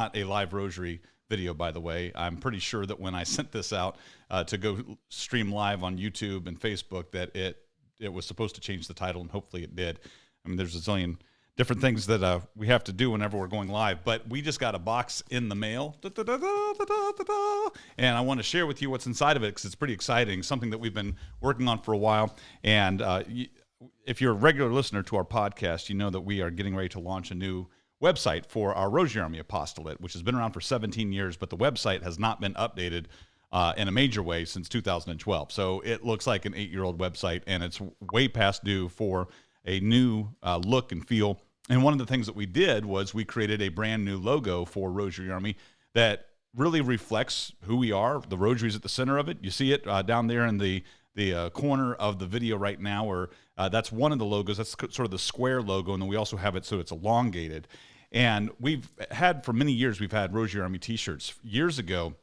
not a live rosary video, by the way. I'm pretty sure that when I sent this out to go stream live on YouTube and Facebook, that it was supposed to change the title, and hopefully it did. I mean, there's a zillion different things that we have to do whenever we're going live, but we just got a box in the mail, and I want to share with you what's inside of it because it's pretty exciting, something that we've been working on for a while. And if you're a regular listener to our podcast, you know that we are getting ready to launch a new website for our Rosary Army Apostolate, which has been around for 17 years, but the website has not been updated in a major way since 2012. So it looks like an 8-year-old website, and it's way past due for a new look and feel. And one of the things that we did was we created a brand new logo for Rosary Army that really reflects who we are. The rosary is at the center of it. You see it down there in the corner of the video right now, where that's one of the logos. That's sort of the square logo, and then we also have it so it's elongated. And we've had, for many years, we've had Rosary Army t-shirts. Years ago,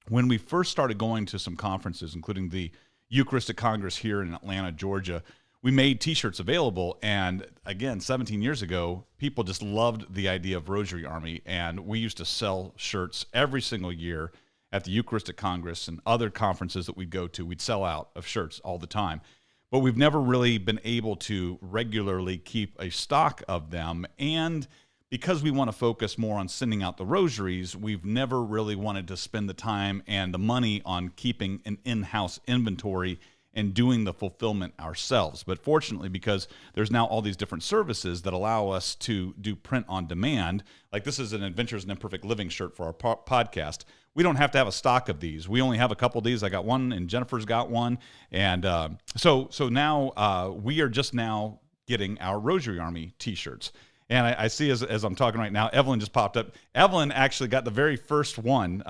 when we first started going to some conferences, including the Eucharistic Congress here in Atlanta, Georgia, we made t-shirts available. And again, 17 years ago, people just loved the idea of Rosary Army. And we used to sell shirts every single year at the Eucharistic Congress and other conferences that we'd go to. We'd sell out of shirts all the time. But we've never really been able to regularly keep a stock of them. And because we want to focus more on sending out the rosaries, we've never really wanted to spend the time and the money on keeping an in-house inventory and doing the fulfillment ourselves. But fortunately, because there's now all these different services that allow us to do print on demand, like this is an Adventures in Imperfect Living shirt for our podcast, we don't have to have a stock of these. We only have a couple of these. I got one, and Jennifer's got one. And so now we are just now getting our Rosary Army t-shirts. And I see as I'm talking right now, Evelyn just popped up. Evelyn actually got the very first one.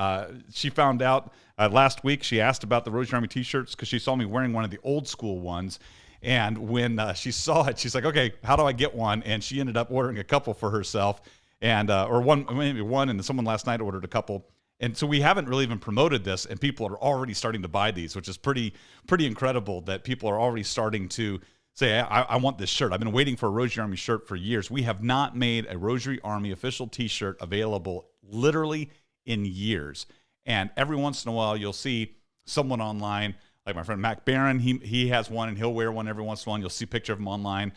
She found out last week. She asked about the Rosary Army t-shirts because she saw me wearing one of the old school ones. And when she saw it, she's like, okay, how do I get one? And she ended up ordering a couple for herself, and or one, maybe one, and then someone last night ordered a couple. And so we haven't really even promoted this, and people are already starting to buy these, which is pretty incredible that people are already starting to say, I want this shirt. I've been waiting for a Rosary Army shirt for years. We have not made a Rosary Army official t-shirt available literally in years. And every once in a while, you'll see someone online, like my friend Mac Barron, he has one, and he'll wear one every once in a while. You'll see a picture of him online.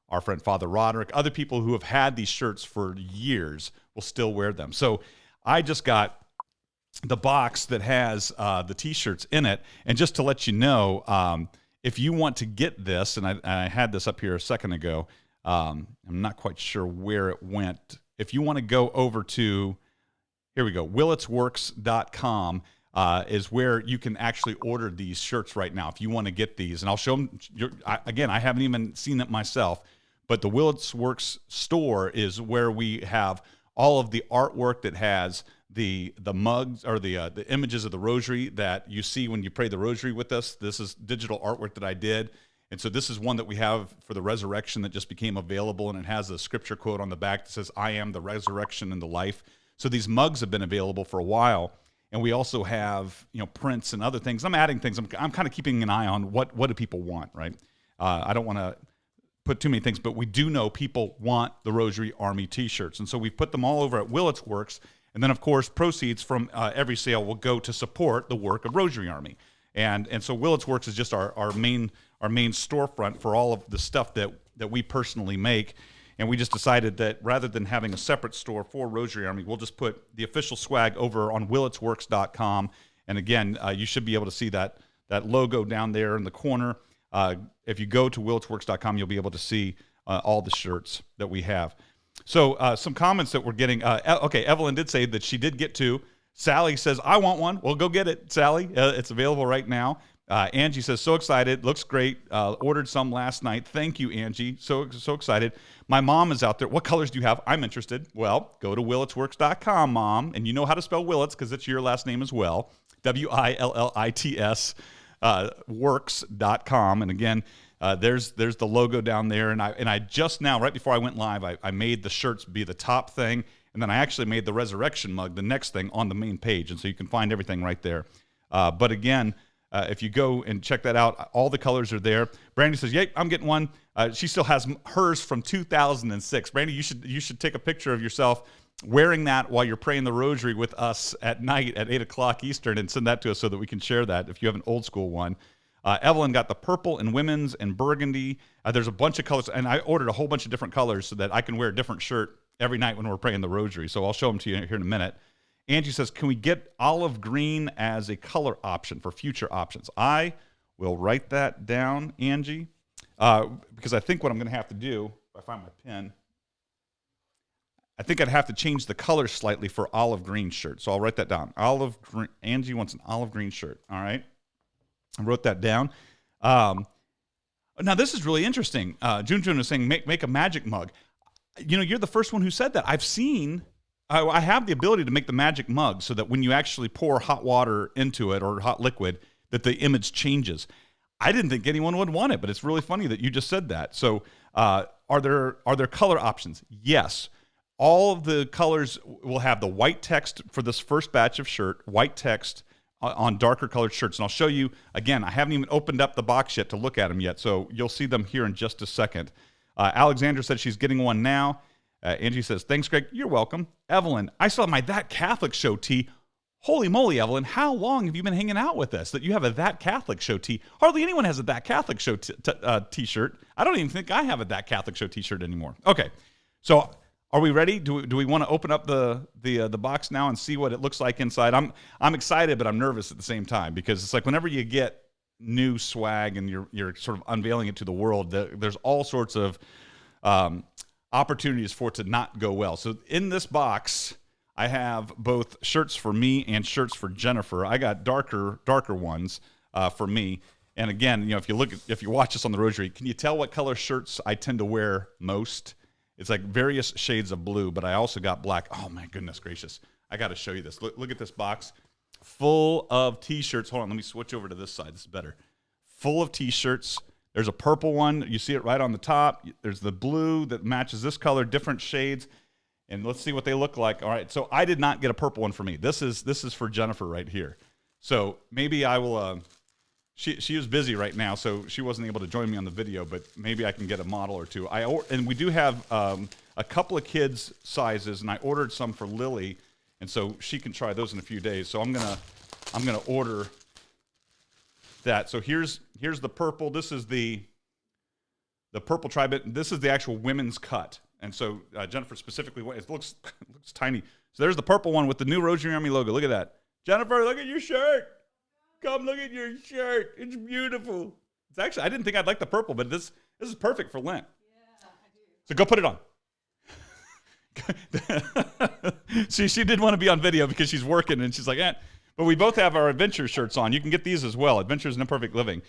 Our friend Father Roderick, other people who have had these shirts for years will still wear them. So I just got the box that has the t-shirts in it. And just to let you know, if you want to get this, and I had this up here a second ago, I'm not quite sure where it went. If you want to go over to, here we go, willitsworks.com is where you can actually order these shirts right now if you want to get these. And I'll show them, again, I haven't even seen it myself, but the Willits Works store is where we have all of the artwork that has the mugs or the images of the rosary that you see when you pray the rosary with us. This is digital artwork that I did. And so this is one that we have for the resurrection that just became available, and it has a scripture quote on the back that says, I am the resurrection and the life. So these mugs have been available for a while. And we also have, prints and other things. I'm adding things. I'm kind of keeping an eye on what do people want, right? I don't want to put too many things, but we do know people want the Rosary Army t-shirts. And so we've put them all over at Willits Works. And then, of course, proceeds from every sale will go to support the work of Rosary Army. And so Willits Works is just our main storefront for all of the stuff that we personally make. And we just decided that rather than having a separate store for Rosary Army, we'll just put the official swag over on willitsworks.com. And again, you should be able to see that logo down there in the corner. If you go to willitsworks.com, you'll be able to see all the shirts that we have. So some comments that we're getting. Okay, Evelyn did say that she did get two. Sally says, I want one. Well, go get it, Sally. It's available right now. Angie says, so excited. Looks great. Ordered some last night. Thank you, Angie. So excited. My mom is out there. What colors do you have? I'm interested. Well, go to willitsworks.com, Mom. And you know how to spell Willits because it's your last name as well. Willits works.com. And again, there's the logo down there. And I just now, right before I went live, I made the shirts be the top thing. And then I actually made the resurrection mug the next thing on the main page. And so you can find everything right there. But again, if you go and check that out, all the colors are there. Brandy says, yay, I'm getting one. She still has hers from 2006. Brandy, you should take a picture of yourself wearing that while you're praying the Rosary with us at night at 8 o'clock Eastern, and send that to us so that we can share that if you have an old school one. Evelyn got the purple and women's and burgundy. There's a bunch of colors, and I ordered a whole bunch of different colors so that I can wear a different shirt every night when we're praying the Rosary. So I'll show them to you here in a minute. Angie says, can we get olive green as a color option for future options? I will write that down, Angie, because I think what I'm going to have to do, if I find my pen, I think I'd have to change the color slightly for olive green shirt. So I'll write that down. Olive green. Angie wants an olive green shirt. All right. I wrote that down. Now, this is really interesting. Jun is saying, make a magic mug. You know, you're the first one who said that. I have the ability to make the magic mug so that when you actually pour hot water into it or hot liquid, that the image changes. I didn't think anyone would want it, but it's really funny that you just said that. So are there color options? Yes. All of the colors will have the white text for this first batch of shirt, white text on darker colored shirts. And I'll show you, again, I haven't even opened up the box yet to look at them yet, so you'll see them here in just a second. Alexandra said she's getting one now. Angie says, thanks, Greg. You're welcome. Evelyn, I saw my That Catholic Show tee. Holy moly, Evelyn, how long have you been hanging out with us that you have a That Catholic Show tee? Hardly anyone has a That Catholic Show t-shirt. I don't even think I have a That Catholic Show t-shirt anymore. Okay, so are we ready? Do we want to open up the box now and see what it looks like inside? I'm excited, but I'm nervous at the same time because it's like whenever you get new swag and you're sort of unveiling it to the world, there's all sorts of opportunities for it to not go well. So in this box, I have both shirts for me and shirts for Jennifer. I got darker ones for me. And again, you know, if you watch this on the Rosary, can you tell what color shirts I tend to wear most? It's like various shades of blue, but I also got black. Oh my goodness gracious. I got to show you this. Look at this box full of t-shirts. Hold on, let me switch over to this side. This is better. Full of t-shirts. There's a purple one. You see it right on the top. There's the blue that matches this color, different shades. And let's see what they look like. All right, so I did not get a purple one for me. This is for Jennifer right here. So maybe I will, she is busy right now, so she wasn't able to join me on the video, but maybe I can get a model or two. And we do have a couple of kids' sizes, and I ordered some for Lily, and so she can try those in a few days. So I'm gonna order that. So here's the purple. This is the purple tri-bit. This is the actual women's cut. And so Jennifer specifically, it looks tiny. So there's the purple one with the new Rosary Army logo. Look at that. Jennifer, look at your shirt. Come look at your shirt. It's beautiful. It's actually, I didn't think I'd like the purple, but this is perfect for Lent. Yeah, I do. So go put it on. She did want to be on video because she's working and she's like, eh. But we both have our adventure shirts on. You can get these as well. Adventures in Imperfect Living.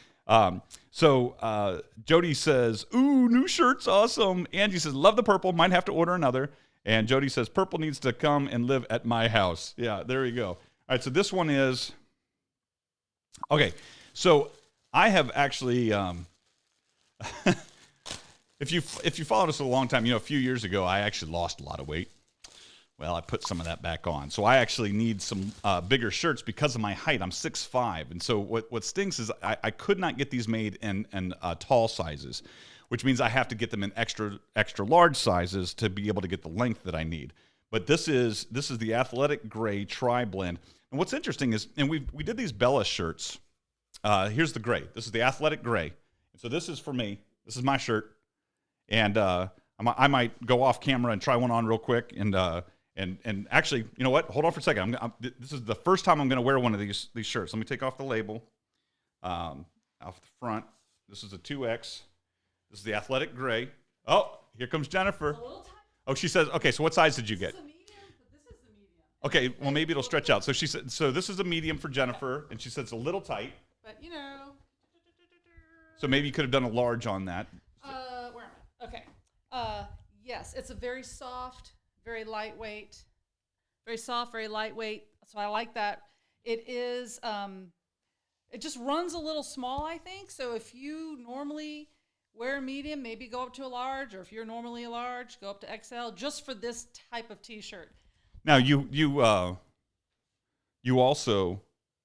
So Jody says, ooh, new shirts, awesome. Angie says, love the purple. Might have to order another. And Jody says, purple needs to come and live at my house. Yeah, there you go. All right, so this one is, okay. So I have actually, if you followed us a long time, you know, a few years ago, I actually lost a lot of weight. Well, I put some of that back on. So I actually need some bigger shirts because of my height. I'm 6'5". And so what stinks is I could not get these made in tall sizes, which means I have to get them in extra large sizes to be able to get the length that I need. But this is the athletic gray tri-blend. And what's interesting is, and we did these Bella shirts. Here's the gray. This is the athletic gray. So this is for me. This is my shirt. And I might go off camera and try one on real quick. And actually, you know what? Hold on for a second. This is the first time I'm going to wear one of these shirts. Let me take off the label off the front. This is a 2X. This is the athletic gray. Oh, here comes Jennifer. Oh, she says, okay, so what size did you get? This is a medium, but this is the medium. Okay, well, maybe it'll stretch out. So she said, so this is a medium for Jennifer, and she said it's a little tight. But, you know. So maybe you could have done a large on that. Where am I? Okay. Yes, it's a very soft, very lightweight, very soft, very lightweight. So I like that. It is, it just runs a little small, I think. So if you normally wear a medium, maybe go up to a large, or if you're normally a large, go up to XL, just for this type of T-shirt. Now you also,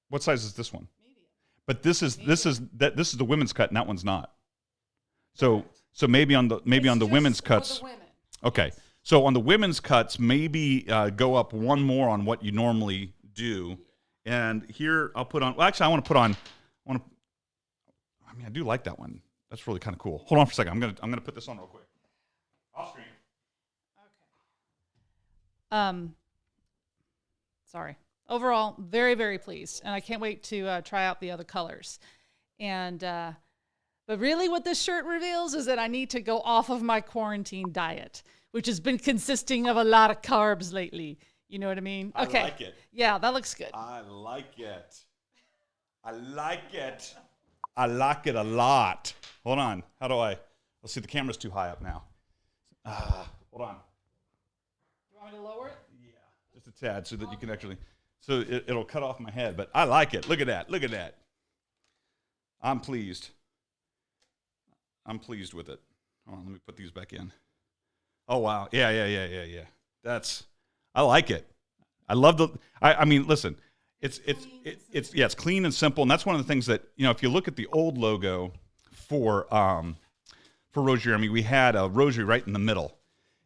what size is this one? Medium. But this is the women's cut, and that one's not. So maybe on the women's cuts. For the women. Okay. Yes. So on the women's cuts, maybe go up one more on what you normally do. And here I'll put on. Well, actually, I want to put on. I do like that one. That's really kind of cool. Hold on for a second. I'm gonna put this on real quick. Off screen. Okay. Sorry. Overall, very, very pleased, and I can't wait to try out the other colors. And but really, what this shirt reveals is that I need to go off of my quarantine diet, which has been consisting of a lot of carbs lately. You know what I mean? Okay. I like it. Yeah, that looks good. I like it. I like it. I like it a lot. Hold on. How do I? Let's see. The camera's too high up now. Hold on. You want me to lower it? Yeah, just a tad, so that you can actually. So it'll cut off my head, but I like it. Look at that. Look at that. I'm pleased. I'm pleased with it. Hold on, let me put these back in. Oh wow. Yeah. I like it. I love the. I mean, listen. It's clean and simple, and that's one of the things that, if you look at the old logo for Rosary Army, we had a rosary right in the middle,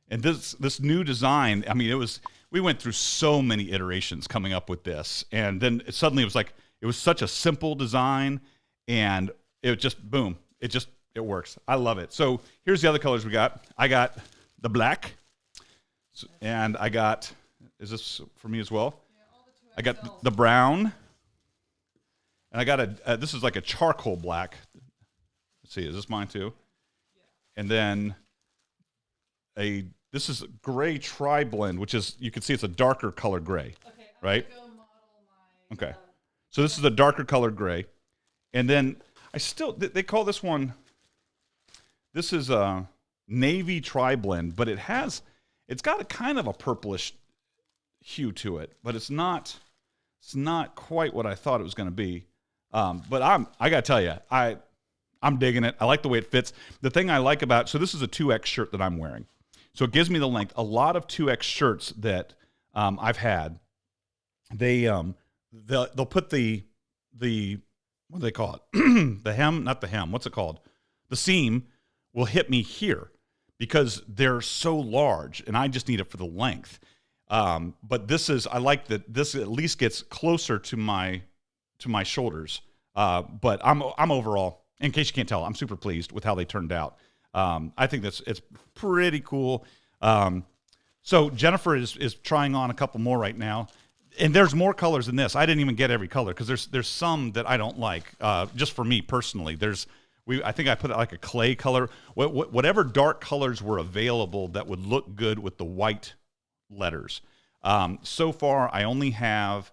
and this new design. I mean, we went through so many iterations coming up with this, and then suddenly it was like it was such a simple design, and it just boom, it works. I love it. So here's the other colors we got. I got the black, and I got. Is this for me as well? I got the brown, and I got this is like a charcoal black. Let's see, is this mine too? Yeah. And then this is a gray tri-blend, which is, you can see it's a darker color gray, okay, right? Go model my, okay. So this is a darker color gray. And then they call this one, this is a navy tri-blend, but it's got a kind of a purplish hue to it, but it's not quite what I thought it was going to be. But I got to tell you, I'm digging it. I like the way it fits. The thing I like about, so this is a 2X shirt that I'm wearing. So it gives me the length. A lot of 2X shirts that I've had, they'll put the what do they call it? The hem, not the hem. What's it called? The seam will hit me here because they're so large, and I just need it for the length. But I like that this at least gets closer to my shoulders. But I'm overall, in case you can't tell, I'm super pleased with how they turned out. I think it's pretty cool. So Jennifer is trying on a couple more right now, and there's more colors than this. I didn't even get every color because there's some that I don't like. Just for me personally, I think I put it like a clay color. Whatever dark colors were available that would look good with the white letters. So far, I only have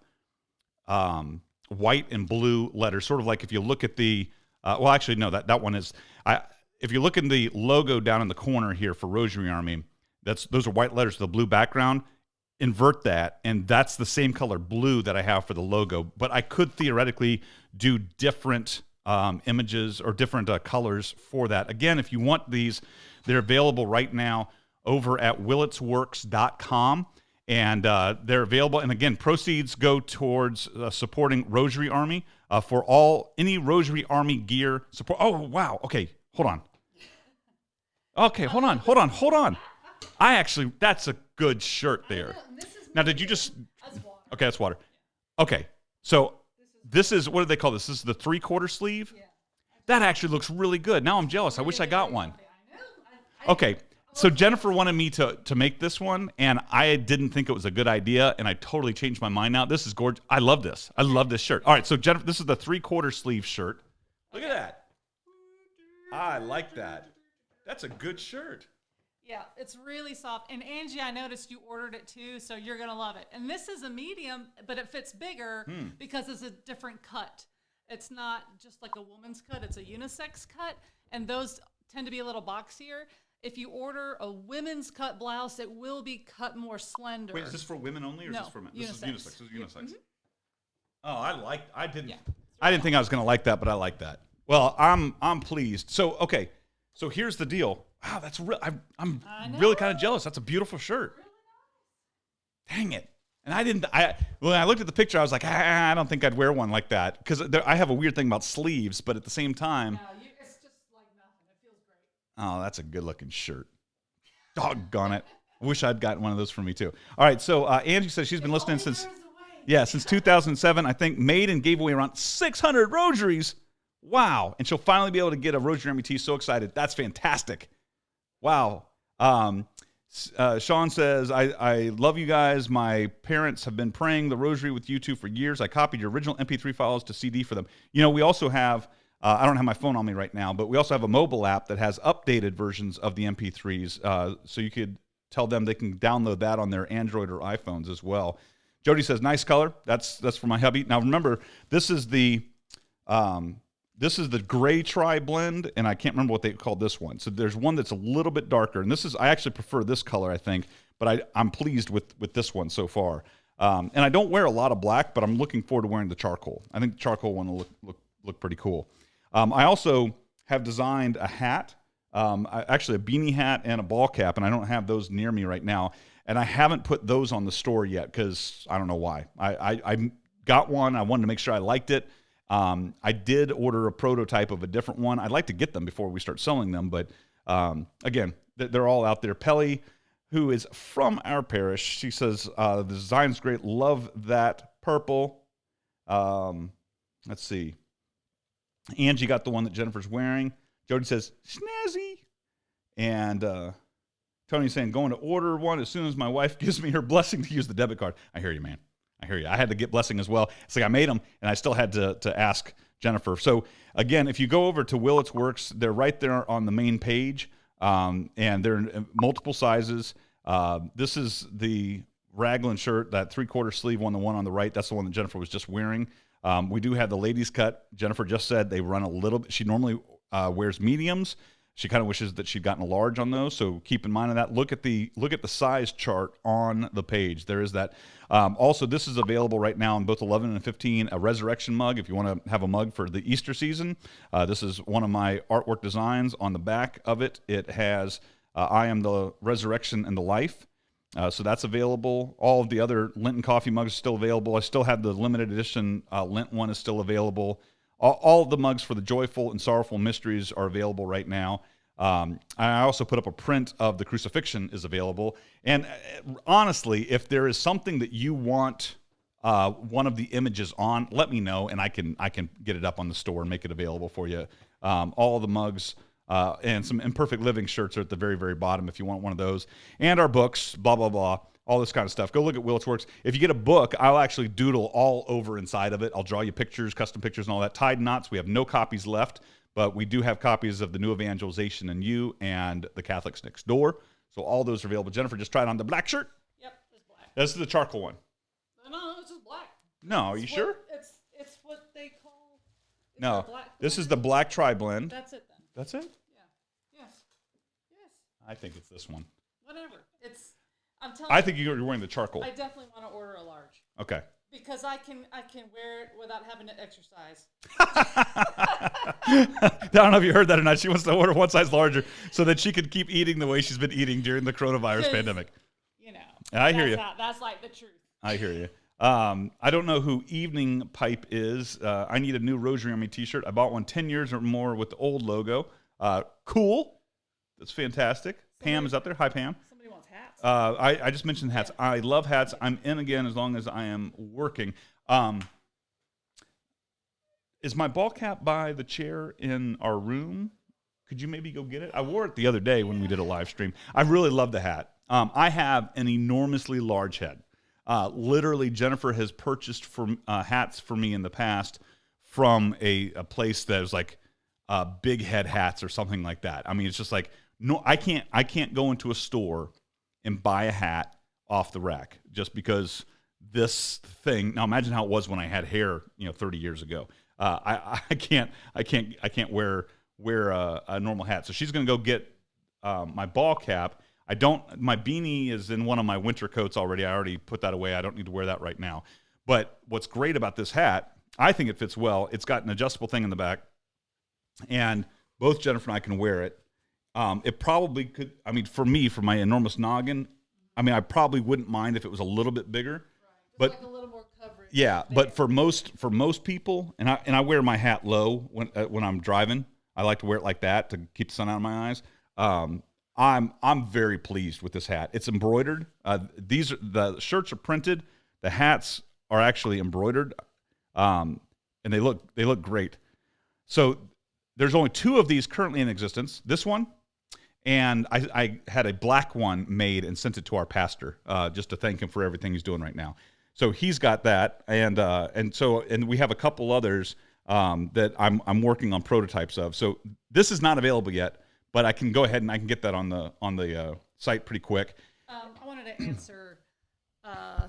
white and blue letters. Sort of like if you look at the well, actually no, that one is. If you look in the logo down in the corner here for Rosary Army, those are white letters with a blue background. Invert that, and that's the same color blue that I have for the logo. But I could theoretically do different images or different colors for that. Again, if you want these, they're available right now over at willitsworks.com, and they're available. And again, proceeds go towards supporting Rosary Army for any Rosary Army gear support. Oh, wow. Okay, hold on. Okay, hold on. That's a good shirt there. Now, did you just? That's water. Okay, that's water. Okay, so this is, what do they call this? This is the 3/4 sleeve? Yeah. That actually looks really good. Now I'm jealous. I wish I got one. Okay, so Jennifer wanted me to make this one, and I didn't think it was a good idea, and I totally changed my mind now. This is gorgeous. I love this. I love this shirt. All right, so Jennifer, this is the 3/4 sleeve shirt. Look at that. I like that. That's a good shirt. Yeah, it's really soft. And Angie, I noticed you ordered it too, so you're going to love it. And this is a medium, but it fits bigger because it's a different cut. It's not just like a woman's cut, it's a unisex cut, and those tend to be a little boxier. If you order a women's cut blouse, it will be cut more slender. Wait, is this for women only, or is No, this for men? unisex. This is unisex. This is unisex. Mm-hmm. Oh, I didn't think I was going to like that, but I like that. Well, I'm pleased. So, okay. So here's the deal. Wow, that's real. I'm really kind of jealous. That's a beautiful shirt. Really nice. Dang it. And when I looked at the picture, I was like, I don't think I'd wear one like that, because I have a weird thing about sleeves, but at the same time. No, it's just like nothing. It feels great. Oh, that's a good looking shirt. Doggone it. I wish I'd gotten one of those for me too. All right, so Angie says she's been listening since, since 2007. I think made and gave away around 600 rosaries. Wow, and she'll finally be able to get a rosary MBT. So excited. That's fantastic. Wow. Sean says, I love you guys. My parents have been praying the rosary with you two for years. I copied your original MP3 files to CD for them. You know, we also have, I don't have my phone on me right now, but we also have a mobile app that has updated versions of the MP3s. So you could tell them they can download that on their Android or iPhones as well. Jody says, nice color. That's for my hubby. Now remember, this is the gray tri blend, and I can't remember what they called this one. So there's one that's a little bit darker, and I actually prefer this color, I think, but I'm pleased with this one so far. And I don't wear a lot of black, but I'm looking forward to wearing the charcoal. I think the charcoal one will look pretty cool. I also have designed a hat, actually a beanie hat and a ball cap, and I don't have those near me right now. And I haven't put those on the store yet because I don't know why. I got one. I wanted to make sure I liked it. I did order a prototype of a different one. I'd like to get them before we start selling them, but again, they're all out there. Pelly, who is from our parish, she says, the design's great. Love that purple. Let's see. Angie got the one that Jennifer's wearing. Jody says, snazzy. And Tony's saying, going to order one as soon as my wife gives me her blessing to use the debit card. I hear you, man. I hear you. I had to get blessing as well. It's like I made them, and I still had to ask Jennifer. So, again, if you go over to Willits Works, they're right there on the main page, and they're in multiple sizes. This is the raglan shirt, that three-quarter sleeve one, the one on the right. That's the one that Jennifer was just wearing. We do have the ladies' cut. Jennifer just said they run a little bit. She normally wears mediums. She kind of wishes that she'd gotten a large on those, so keep in mind of that. Look at the size chart on the page. There is that. Also, this is available right now in both 11 and 15, a resurrection mug if you want to have a mug for the Easter season. This is one of my artwork designs. On the back of it, it has I am the resurrection and the life. So that's available. All of the other Lenten coffee mugs are still available. I still have the limited edition Lent one is still available. All of the mugs for the joyful and sorrowful mysteries are available right now. I also put up a print of the crucifixion is available. And honestly, if there is something that you want one of the images on, let me know, and I can get it up on the store and make it available for you. All of the mugs and some Imperfect Living shirts are at the very, very bottom if you want one of those. And our books, blah, blah, blah. All this kind of stuff. Go look at Willits Works. If you get a book, I'll actually doodle all over inside of it. I'll draw you pictures, custom pictures, and all that. Tied knots, we have no copies left, but we do have copies of The New Evangelization in You and The Catholics Next Door. So all those are available. Jennifer just tried on the black shirt. Yep, it's black. This is the charcoal one. No, it's just black. No, are you sure? It's what they call. No, this is the black tri-blend. That's it then. That's it? Yeah. Yes. I think it's this one. Whatever. I'm telling you. I think you're wearing the charcoal. I definitely want to order a large. Okay. Because I can wear it without having to exercise. I don't know if you heard that or not. She wants to order one size larger so that she could keep eating the way she's been eating during the coronavirus pandemic. You know. I hear you. That's like the truth. I hear you. I don't know who Evening Pipe is. I need a new Rosary on me t-shirt. I bought one 10 years or more with the old logo. Cool. That's fantastic. Pam is up there. Hi, Pam. Somebody wants hats. I just mentioned hats. I love hats. I'm in again as long as I am working. Is my ball cap by the chair in our room? Could you maybe go get it? I wore it the other day when we did a live stream. I really love the hat. I have an enormously large head. Literally, Jennifer has purchased hats for me in the past from a place that was like big head hats or something like that. I mean, it's just like, no, I can't go into a store and buy a hat off the rack just because this thing. Now imagine how it was when I had hair, 30 years ago. I can't wear a normal hat. So she's going to go get my ball cap. My beanie is in one of my winter coats already. I already put that away. I don't need to wear that right now. But what's great about this hat, I think it fits well. It's got an adjustable thing in the back, and both Jennifer and I can wear it. It probably could, for me, for my enormous noggin, I probably wouldn't mind if it was a little bit bigger. Right. But like a little more coverage. Yeah, but for most people, and I wear my hat low when I'm driving. I like to wear it like that to keep the sun out of my eyes. I'm very pleased with this hat. It's embroidered. The shirts are printed. The hats are actually embroidered, and they look great. So there's only 2 of these currently in existence. This one, and I had a black one made and sent it to our pastor just to thank him for everything he's doing right now. So he's got that, and we have a couple others that I'm working on prototypes of. So this is not available yet, but I can go ahead and I can get that on the site pretty quick. I wanted to answer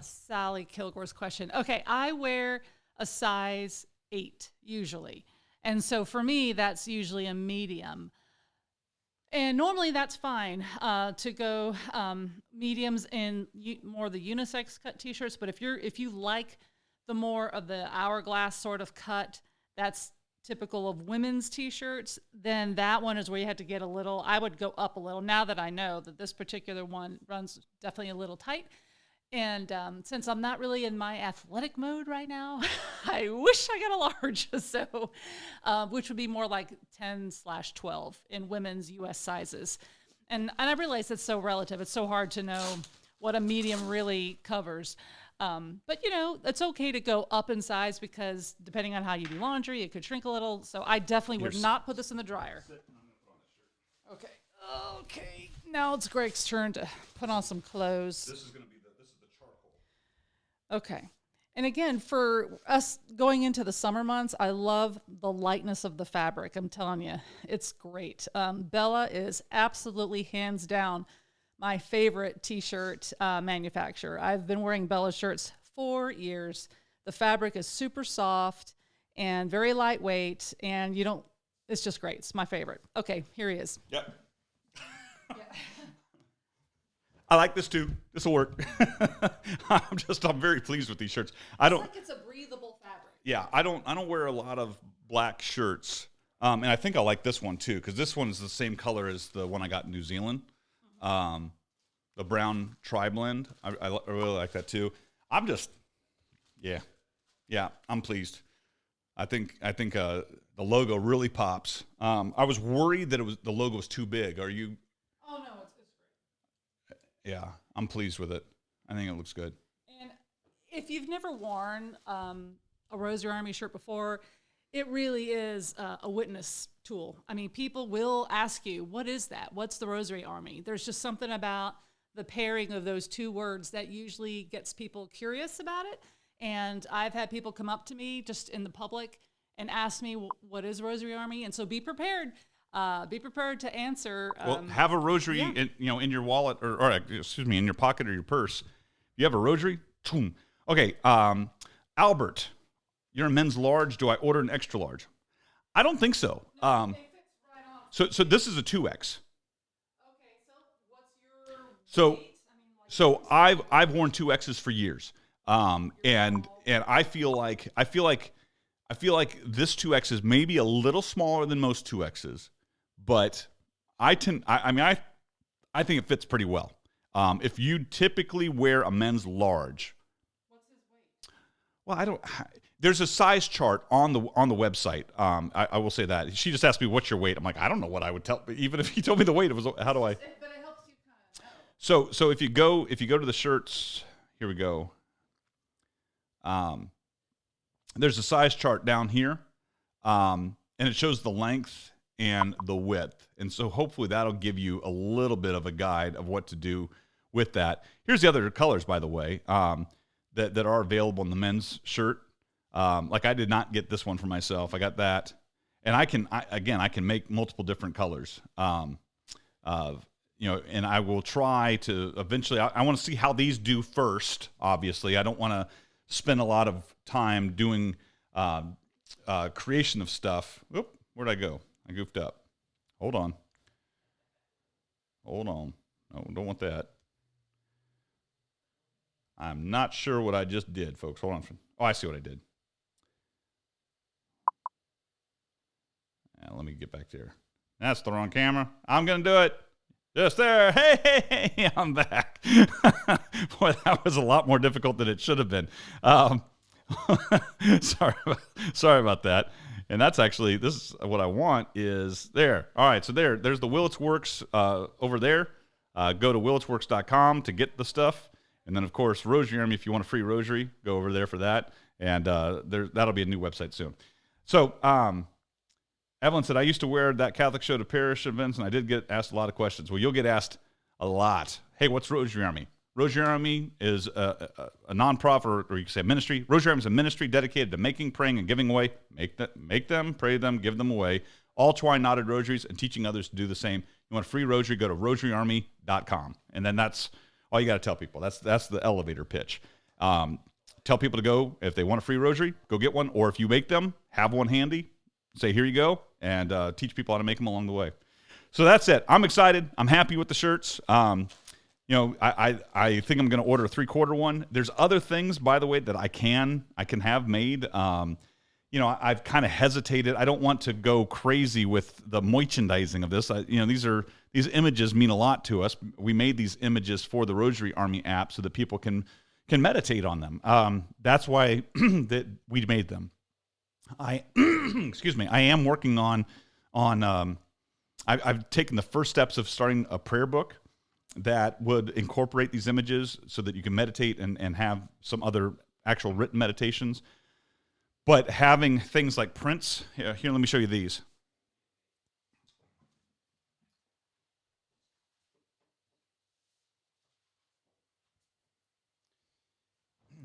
Sally Kilgore's question. Okay, I wear a size 8 usually, and so for me that's usually a medium. And normally that's fine to go mediums in more of the unisex cut t-shirts. But if you like the more of the hourglass sort of cut, that's typical of women's t-shirts, then that one is where you had to get a little, I would go up a little now that I know that this particular one runs definitely a little tight. And since I'm not really in my athletic mode right now, I wish I got a large, so which would be more like 10/12 in women's US sizes. And I realize it's so relative. It's so hard to know what a medium really covers. But, it's okay to go up in size because depending on how you do laundry, it could shrink a little. So I definitely would not put this in the dryer. Okay. Now it's Greg's turn to put on some clothes. This is the charcoal. Okay. And again, for us going into the summer months, I love the lightness of the fabric. I'm telling you, it's great. Bella is absolutely hands down my favorite t-shirt manufacturer. I've been wearing Bella shirts for years. The fabric is super soft and very lightweight, and it's just great. It's my favorite. Okay, here he is. Yep. I like this too. This will work. I'm very pleased with these shirts. It's like it's a breathable fabric. Yeah, I don't wear a lot of black shirts. And I think I like this one too, because this one is the same color as the one I got in New Zealand. The brown tri-blend. I really like that too. I'm pleased. I think the logo really pops. I was worried that the logo was too big. Are you? Oh no, it's great. Yeah, I'm pleased with it. I think it looks good. And if you've never worn a Rosary Army shirt before, it really is a witness tool. I mean, people will ask you, what is that? What's the Rosary Army? There's just something about the pairing of those 2 words that usually gets people curious about it. And I've had people come up to me just in the public and ask me, what is Rosary Army? And so be prepared. Be prepared to answer. Well, have a rosary, in your wallet or in your pocket or your purse. You have a rosary? Boom. Okay, Albert, you're a men's large. Do I order an extra large? I don't think so. No, they fits right on. So this is a 2X. Okay, so what's your weight? So I've worn 2Xs for years, and I feel like this 2X is maybe a little smaller than most 2Xs, but I think it fits pretty well. If you typically wear a men's large, What's his weight? well, there's a size chart on the website. I will say that. She just asked me, "What's your weight?" I'm like, I don't know what I would tell. Even if he told me the weight, it was, how do I? But it helps you kind of know. So if you go to the shirts, here we go. There's a size chart down here, and it shows the length and the width, and so hopefully that'll give you a little bit of a guide of what to do with that. Here's the other colors, by the way, that are available in the men's shirt. Like I did not get this one for myself. I got that, and I can make multiple different colors. And I will try to eventually. I want to see how these do first. Obviously, I don't want to spend a lot of time doing creation of stuff. Oop, where'd I go? I goofed up. Hold on. No, don't want that. I'm not sure what I just did, folks. Hold on. Oh, I see what I did. Let me get back there. That's the wrong camera. I'm going to do it. Just there. Hey, I'm back. Boy, that was a lot more difficult than it should have been. Sorry about that. And that's actually, this is what I want is there. All right, so there's the Willits Works over there. Go to willitsworks.com to get the stuff. And then, of course, Rosary Army, if you want a free rosary, go over there for that. And that'll be a new website soon. So Evelyn said, I used to wear that Catholic show to parish events, and I did get asked a lot of questions. Well, you'll get asked a lot. Hey, what's Rosary Army? Rosary Army is a nonprofit, or you can say a ministry. Rosary Army is a ministry dedicated to making, praying, and giving away. Make them, pray them, give them away. All twine knotted rosaries and teaching others to do the same. You want a free rosary, go to rosaryarmy.com. And then that's all you got to tell people. That's the elevator pitch. Tell people to go, if they want a free rosary, go get one. Or if you make them, have one handy. Say, here you go, and teach people how to make them along the way. So that's it. I'm excited. I'm happy with the shirts. I think I'm going to order a 3/4 one. There's other things, by the way, that I can have made. I've kind of hesitated. I don't want to go crazy with the merchandising of this. These images mean a lot to us. We made these images for the Rosary Army app so that people can meditate on them. That's why that we made them. Excuse me. I am working on. I've taken the first steps of starting a prayer book that would incorporate these images so that you can meditate and have some other actual written meditations. But having things like prints, here, let me show you these.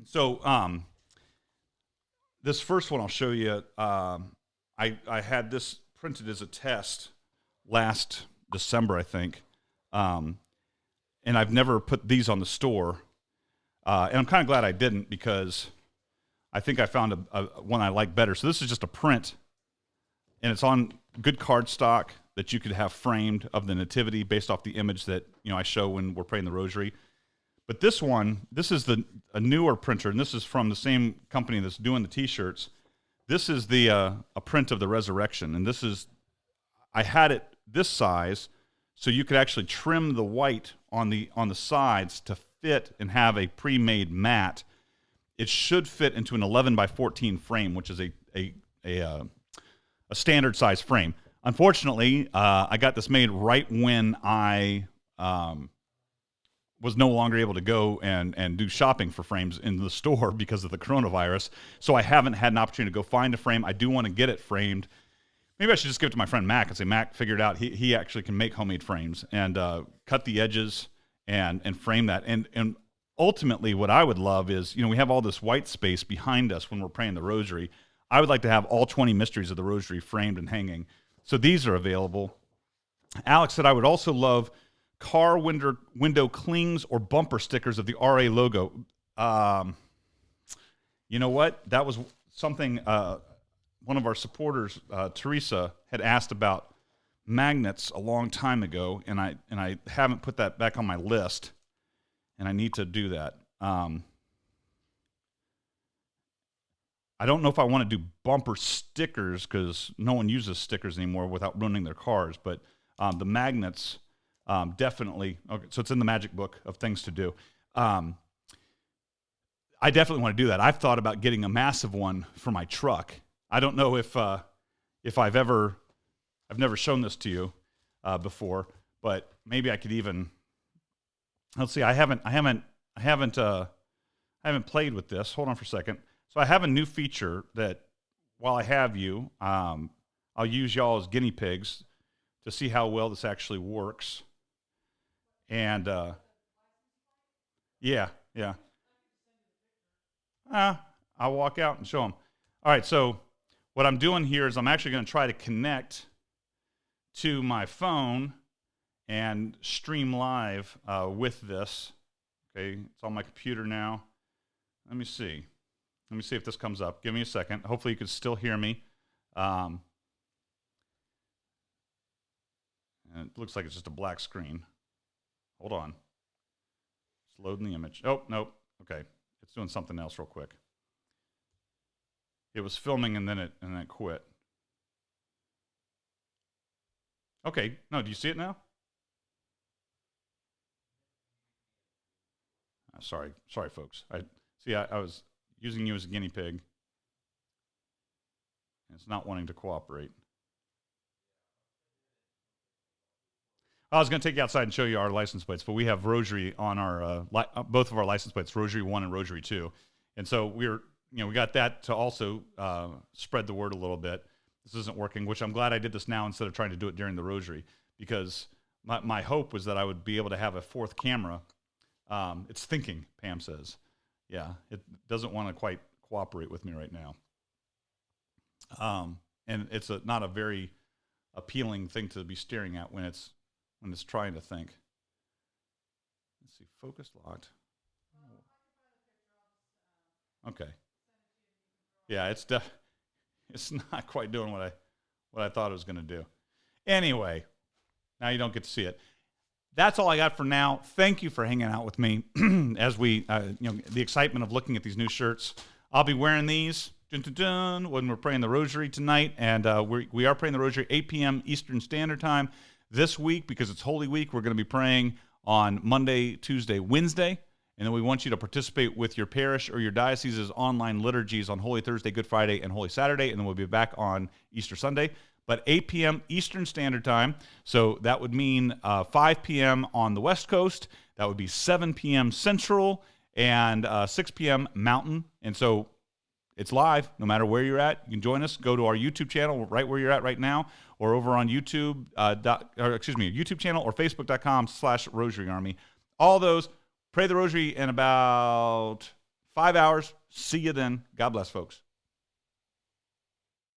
So this first one I'll show you, I had this printed as a test last December, I think. And I've never put these on the store. And I'm kind of glad I didn't, because I think I found a one I like better. So this is just a print, and it's on good cardstock that you could have framed of the Nativity based off the image that I show when we're praying the Rosary. But this one, this is a newer printer, and this is from the same company that's doing the T-shirts. This is a print of the Resurrection, and I had it this size, so you could actually trim the white on the sides to fit and have a pre-made mat. It should fit into an 11 by 14 frame, which is a standard size frame. Unfortunately, I got this made right when I was no longer able to go and do shopping for frames in the store because of the coronavirus. So I haven't had an opportunity to go find a frame. I do want to get it framed. Maybe I should just give it to my friend Mac and say, Mac figured out he actually can make homemade frames and cut the edges and frame that. And ultimately, what I would love is, we have all this white space behind us when we're praying the Rosary. I would like to have all 20 mysteries of the Rosary framed and hanging. So these are available. Alex said, I would also love car window clings or bumper stickers of the RA logo. You know what? That was something one of our supporters, Teresa, had asked about magnets a long time ago, and I haven't put that back on my list, and I need to do that. I don't know if I want to do bumper stickers because no one uses stickers anymore without ruining their cars, but the magnets definitely. Okay, so it's in the magic book of things to do. I definitely want to do that. I've thought about getting a massive one for my truck. I don't know if I've never shown this to you before, but maybe I could even. Let's see. I haven't played with this. Hold on for a second. So I have a new feature that, while I have you, I'll use y'all as guinea pigs to see how well this actually works. And yeah. I'll walk out and show them. All right. So what I'm doing here is I'm actually going to try to connect to my phone and stream live with this. Okay, it's on my computer now. Let me see if this comes up. Give me a second. Hopefully you can still hear me. And it looks like it's just a black screen. Hold on. It's loading the image. Oh, nope. Okay, it's doing something else real quick. It was filming and then it quit. Okay, no, do you see it now? Sorry, folks. I was using you as a guinea pig. It's not wanting to cooperate. I was going to take you outside and show you our license plates, but we have Rosary on our both of our license plates, Rosary 1 and Rosary 2. And so we got that to also spread the word a little bit. This isn't working, which I'm glad I did this now instead of trying to do it during the Rosary, because my hope was that I would be able to have a fourth camera. It's thinking, Pam says. Yeah, it doesn't want to quite cooperate with me right now. And it's not a very appealing thing to be staring at when it's trying to think. Let's see, focus locked. Okay. Yeah, it's not quite doing what I thought it was going to do. Anyway, now you don't get to see it. That's all I got for now. Thank you for hanging out with me as we, the excitement of looking at these new shirts. I'll be wearing these when we're praying the Rosary tonight, and we are praying the Rosary 8 p.m. Eastern Standard Time. This week, because it's Holy Week, we're going to be praying on Monday, Tuesday, Wednesday, and then we want you to participate with your parish or your diocese's online liturgies on Holy Thursday, Good Friday, and Holy Saturday, and then we'll be back on Easter Sunday. But 8 p.m. Eastern Standard Time, so that would mean 5 p.m. on the West Coast. That would be 7 p.m. Central and 6 p.m. Mountain. And so it's live, no matter where you're at. You can join us. Go to our YouTube channel right where you're at right now, or over on YouTube, YouTube channel or Facebook.com/Rosary Army. All those. Pray the Rosary in about 5 hours. See you then. God bless, folks.